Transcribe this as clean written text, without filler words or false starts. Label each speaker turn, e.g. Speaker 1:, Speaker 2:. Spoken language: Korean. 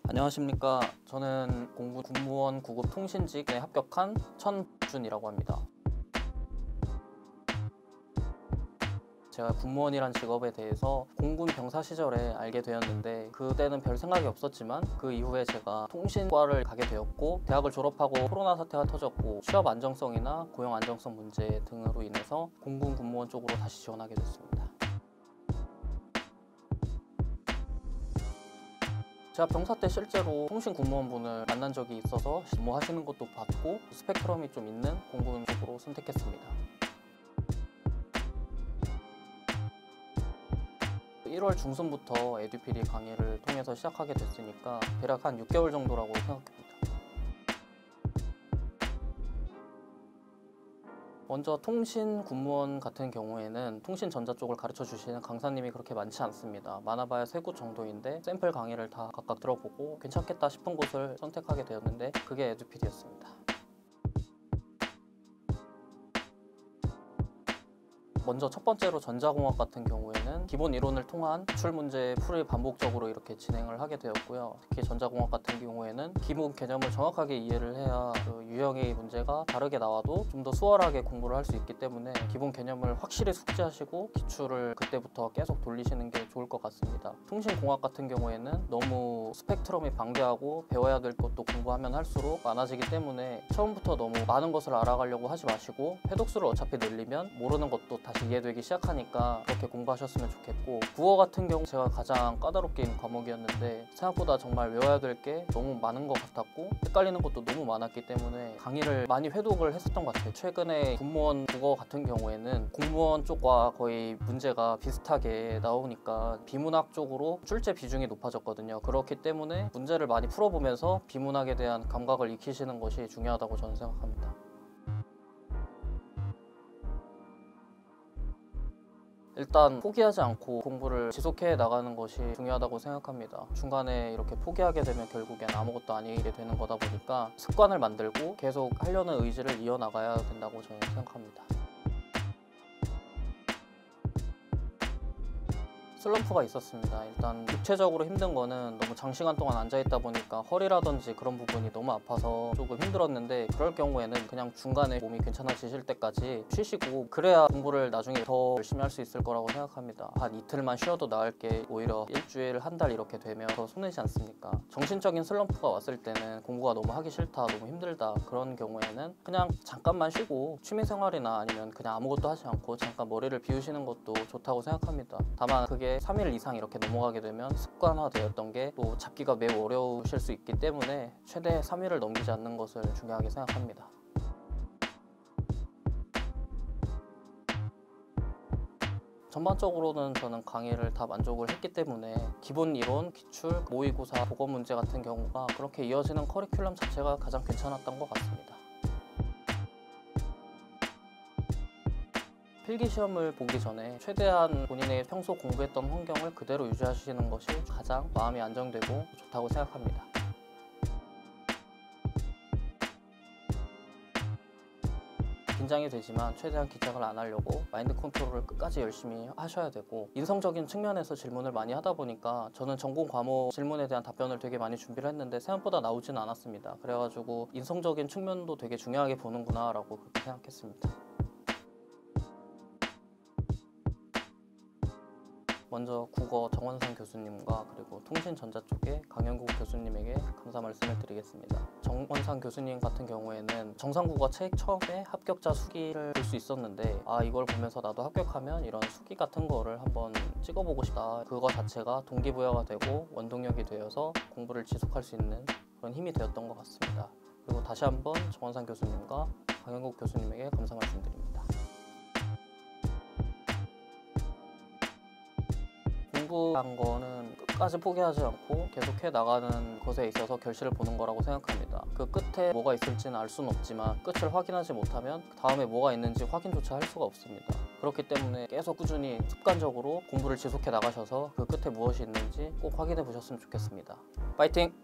Speaker 1: 안녕하십니까. 저는 공군 구급 통신직에 합격한 천준이라고 합니다. 제가 군무원이란 직업에 대해서 공군 병사 시절에 알게 되었는데 그때는 별 생각이 없었지만 그 이후에 제가 통신과를 가게 되었고, 대학을 졸업하고 코로나 사태가 터졌고 취업 안정성이나 고용 안정성 문제 등으로 인해서 공군 군무원 쪽으로 다시 지원하게 됐습니다. 제가 병사 때 실제로 통신 군무원분을 만난 적이 있어서 근무하시는 것도 봤고 스펙트럼이 좀 있는 공군 쪽으로 선택했습니다. 1월 중순부터 에듀필이 강의를 통해서 시작하게 됐으니까 대략 한 6개월 정도라고 생각합니다. 먼저 통신 군무원 같은 경우에는 통신 전자 쪽을 가르쳐 주시는 강사님이 그렇게 많지 않습니다. 많아봐야 3곳 정도인데 샘플 강의를 다 각각 들어보고 괜찮겠다 싶은 곳을 선택하게 되었는데 그게 에듀필이었습니다. 먼저 첫 번째로 전자공학 같은 경우에는 기본 이론을 통한 기출 문제 풀이 반복적으로 이렇게 진행을 하게 되었고요. 특히 전자공학 같은 경우에는 기본 개념을 정확하게 이해를 해야 그 유형의 문제가 다르게 나와도 좀 더 수월하게 공부를 할 수 있기 때문에 기본 개념을 확실히 숙지하시고 기출을 그때부터 계속 돌리시는 게 좋을 것 같습니다. 통신공학 같은 경우에는 너무 스펙트럼이 방대하고 배워야 될 것도 공부하면 할수록 많아지기 때문에 처음부터 너무 많은 것을 알아가려고 하지 마시고 회독수를 어차피 늘리면 모르는 것도 다시 이해되기 시작하니까 그렇게 공부하셨으면 좋겠고, 국어 같은 경우 제가 가장 까다롭게 있는 과목이었는데 생각보다 정말 외워야 될 게 너무 많은 것 같았고 헷갈리는 것도 너무 많았기 때문에 강의를 많이 회독을 했었던 것 같아요. 최근에 군무원 국어 같은 경우에는 공무원 쪽과 거의 문제가 비슷하게 나오니까 비문학 쪽으로 출제 비중이 높아졌거든요. 그렇기 때문에 문제를 많이 풀어보면서 비문학에 대한 감각을 익히시는 것이 중요하다고 저는 생각합니다. 일단 포기하지 않고 공부를 지속해 나가는 것이 중요하다고 생각합니다. 중간에 이렇게 포기하게 되면 결국엔 아무것도 아니게 되는 거다 보니까 습관을 만들고 계속 하려는 의지를 이어나가야 된다고 저는 생각합니다. 슬럼프가 있었습니다. 일단 육체적으로 힘든 거는 너무 장시간 동안 앉아있다 보니까 허리라든지 그런 부분이 너무 아파서 조금 힘들었는데, 그럴 경우에는 그냥 중간에 몸이 괜찮아지실 때까지 쉬시고 그래야 공부를 나중에 더 열심히 할 수 있을 거라고 생각합니다. 한 이틀만 쉬어도 나을 게 오히려 일주일, 한 달 이렇게 되면 더 손해지 않습니까? 정신적인 슬럼프가 왔을 때는 공부가 너무 하기 싫다, 너무 힘들다 그런 경우에는 그냥 잠깐만 쉬고 취미생활이나 아니면 그냥 아무것도 하지 않고 잠깐 머리를 비우시는 것도 좋다고 생각합니다. 다만 그게 3일 이상 이렇게 넘어가게 되면 습관화되었던 게 또 잡기가 매우 어려우실 수 있기 때문에 최대 3일을 넘기지 않는 것을 중요하게 생각합니다. 전반적으로는 저는 강의를 다 만족을 했기 때문에 기본 이론, 기출, 모의고사, 보건 문제 같은 경우가 그렇게 이어지는 커리큘럼 자체가 가장 괜찮았던 것 같습니다. 필기시험을 보기 전에 최대한 본인의 평소 공부했던 환경을 그대로 유지하시는 것이 가장 마음이 안정되고 좋다고 생각합니다. 긴장이 되지만 최대한 긴장을 안 하려고 마인드 컨트롤을 끝까지 열심히 하셔야 되고, 인성적인 측면에서 질문을 많이 하다 보니까 저는 전공 과목 질문에 대한 답변을 되게 많이 준비를 했는데 생각보다 나오지는 않았습니다. 그래가지고 인성적인 측면도 되게 중요하게 보는구나 라고 그렇게 생각했습니다. 먼저 국어 정원상 교수님과 그리고 통신전자 쪽에 강영국 교수님에게 감사 말씀을 드리겠습니다. 정원상 교수님 같은 경우에는 정상국어 책 처음에 합격자 수기를 볼 수 있었는데 이걸 보면서 나도 합격하면 이런 수기 같은 거를 한번 찍어보고 싶다. 그거 자체가 동기부여가 되고 원동력이 되어서 공부를 지속할 수 있는 그런 힘이 되었던 것 같습니다. 그리고 다시 한번 정원상 교수님과 강영국 교수님에게 감사 말씀드립니다. 공부한 거는 끝까지 포기하지 않고 계속해 나가는 것에 있어서 결실을 보는 거라고 생각합니다. 그 끝에 뭐가 있을지는 알 수는 없지만 끝을 확인하지 못하면 다음에 뭐가 있는지 확인조차 할 수가 없습니다. 그렇기 때문에 계속 꾸준히 습관적으로 공부를 지속해 나가셔서 그 끝에 무엇이 있는지 꼭 확인해 보셨으면 좋겠습니다. 파이팅!